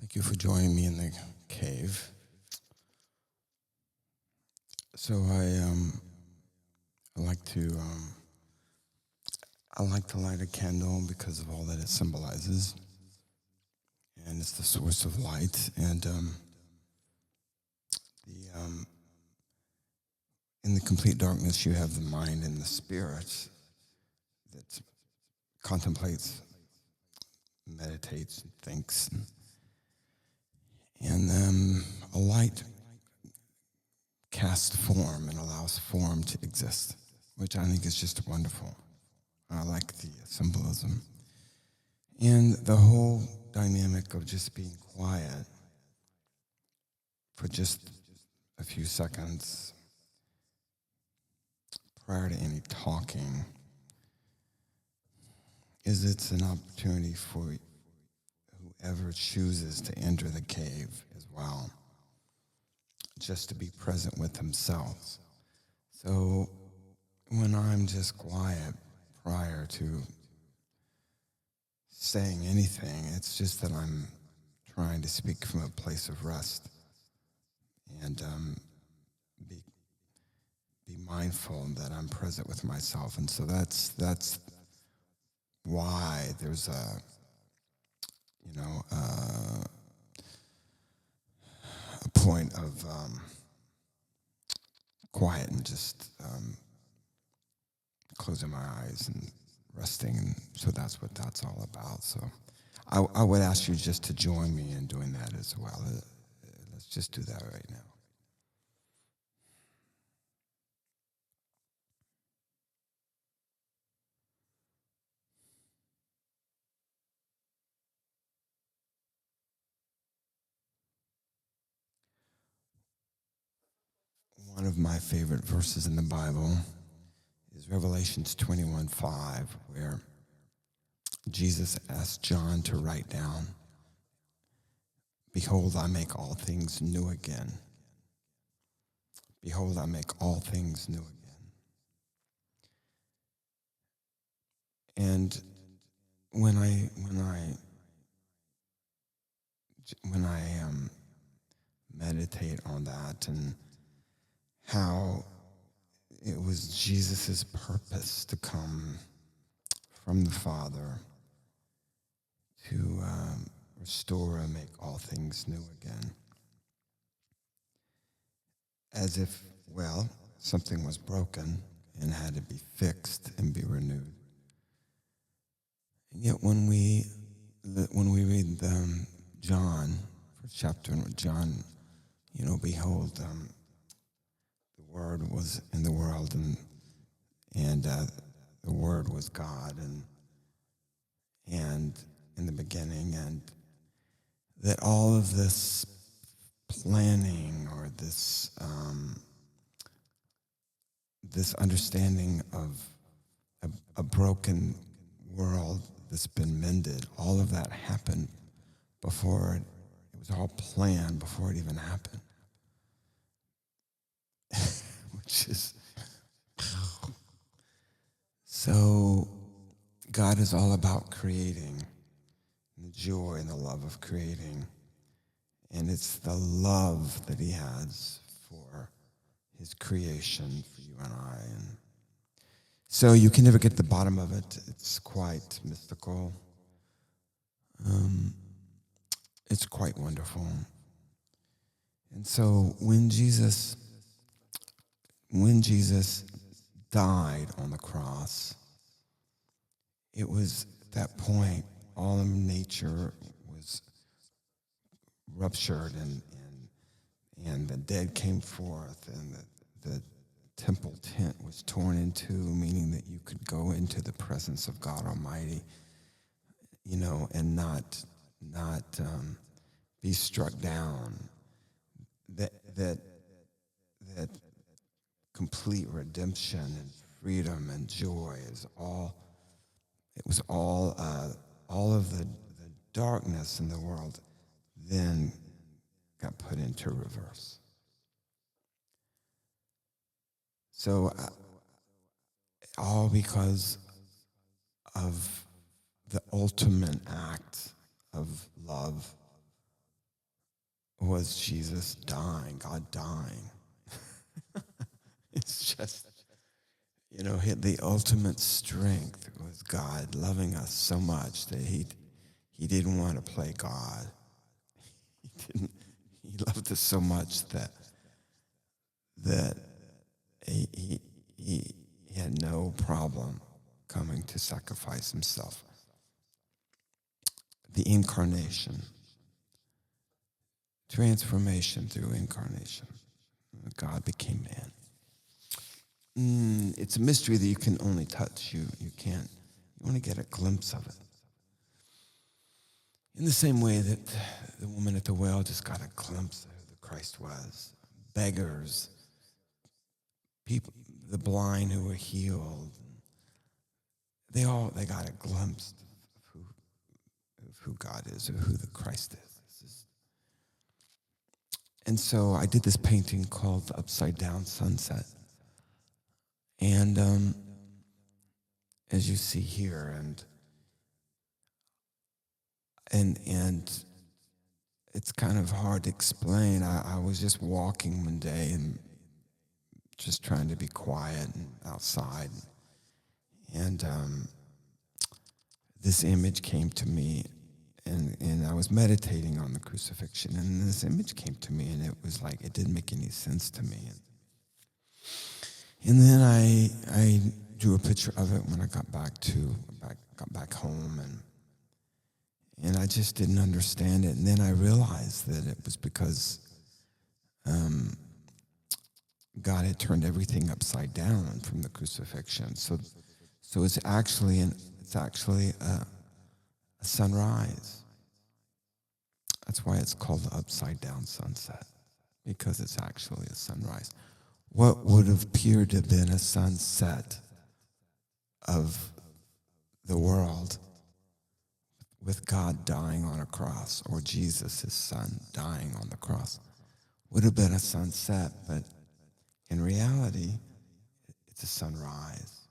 Thank you for joining me in the cave. So I like to light a candle because of all that it symbolizes, and it's the source of light. And the in the complete darkness, you have the mind and the spirit that contemplates, meditates, and thinks, and a light casts form and allows form to exist, which I think is just wonderful. I like the symbolism. And the whole dynamic of just being quiet for just a few seconds prior to any talking it's an opportunity for whoever chooses to enter the cave as well, just to be present with themselves. So when I'm just quiet prior to saying anything, it's just that I'm trying to speak from a place of rest and be mindful that I'm present with myself. And so that's why there's a point of quiet and just closing my eyes and resting. And so that's what that's all about. So I would ask you just to join me in doing that as well. Let's just do that right now. One of my favorite verses in the Bible is Revelations 21:5, where Jesus asked John to write down, "Behold, I make all things new again. Behold, I make all things new again." And when I meditate on that and how it was Jesus' purpose to come from the Father to restore and make all things new again. As if, something was broken and had to be fixed and be renewed. And yet when we read John, first chapter in John, behold, the Word was in the world, and the Word was God, and in the beginning, and that all of this planning or this understanding of a broken world that's been mended, all of that happened before it was all planned before it even happened. Which is so God is all about creating, the joy and the love of creating. And it's the love that he has for his creation, for you and I. And so you can never get to the bottom of it. It's quite mystical. It's quite wonderful. And so when Jesus died on the cross, it was at that point all of nature was ruptured and the dead came forth, and the temple tent was torn in two, meaning that you could go into the presence of God Almighty, and not be struck down. That complete redemption and freedom and joy is all. It was all of the darkness in the world then got put into reverse. So all because of the ultimate act of love was Jesus dying, God dying. It's just, the ultimate strength was God loving us so much that he didn't want to play God. He loved us so much that he had no problem coming to sacrifice himself. The incarnation, transformation through incarnation. God became man. It's a mystery that you can only touch. You can't. You want to get a glimpse of it. In the same way that the woman at the well just got a glimpse of who Christ was. Beggars, people, the blind who were healed, they got a glimpse of who God is, of who the Christ is. And so I did this painting called Upsidedown Sunset. And as you see here, and it's kind of hard to explain. I was just walking one day and just trying to be quiet and outside. And this image came to me, and I was meditating on the crucifixion, and this image came to me, and it was like, it didn't make any sense to me. And then I drew a picture of it when I got back home, and I just didn't understand it. And then I realized that it was because God had turned everything upside down from the crucifixion. So it's actually a sunrise. That's why it's called the Upside-Down Sunset, because it's actually a sunrise. What would have appeared to have been a sunset of the world with God dying on a cross, or Jesus, his son, dying on the cross, would have been a sunset, but in reality, it's a sunrise.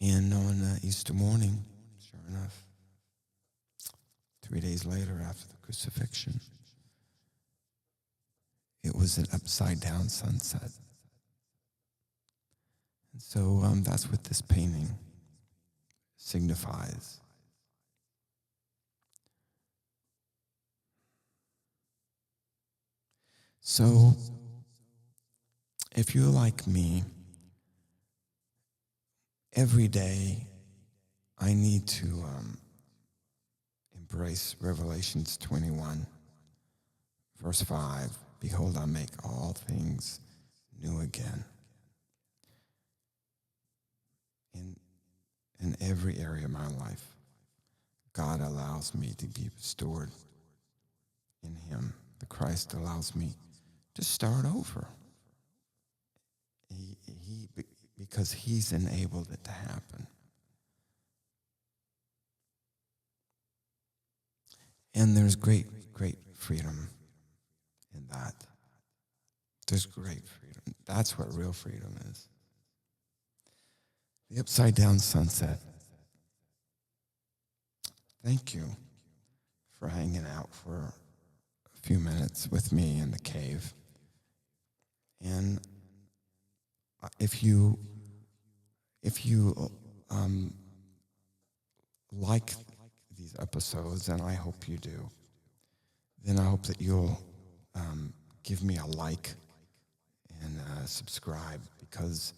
And on Easter morning, sure enough, 3 days later after the crucifixion, it was an upside-down sunset. And so that's what this painting signifies. So, if you're like me, every day I need to embrace Revelations 21, verse 5. Behold, I make all things new again. In every area of my life, God allows me to be restored in him. The Christ allows me to start over. Because he's enabled it to happen. And there's great freedom in that. There's great freedom. That's what real freedom is. The Upside-Down Sunset. Thank you for hanging out for a few minutes with me in the cave. And if you like these episodes, and I hope you do, then I hope that you'll give me a like and subscribe, because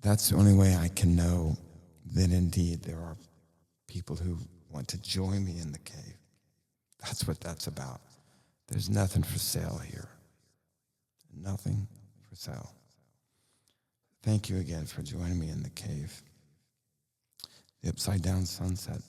that's the only way I can know that indeed there are people who want to join me in the cave. That's what that's about. There's nothing for sale here. Nothing for sale. Thank you again for joining me in the cave. The Upside-Down Sunset.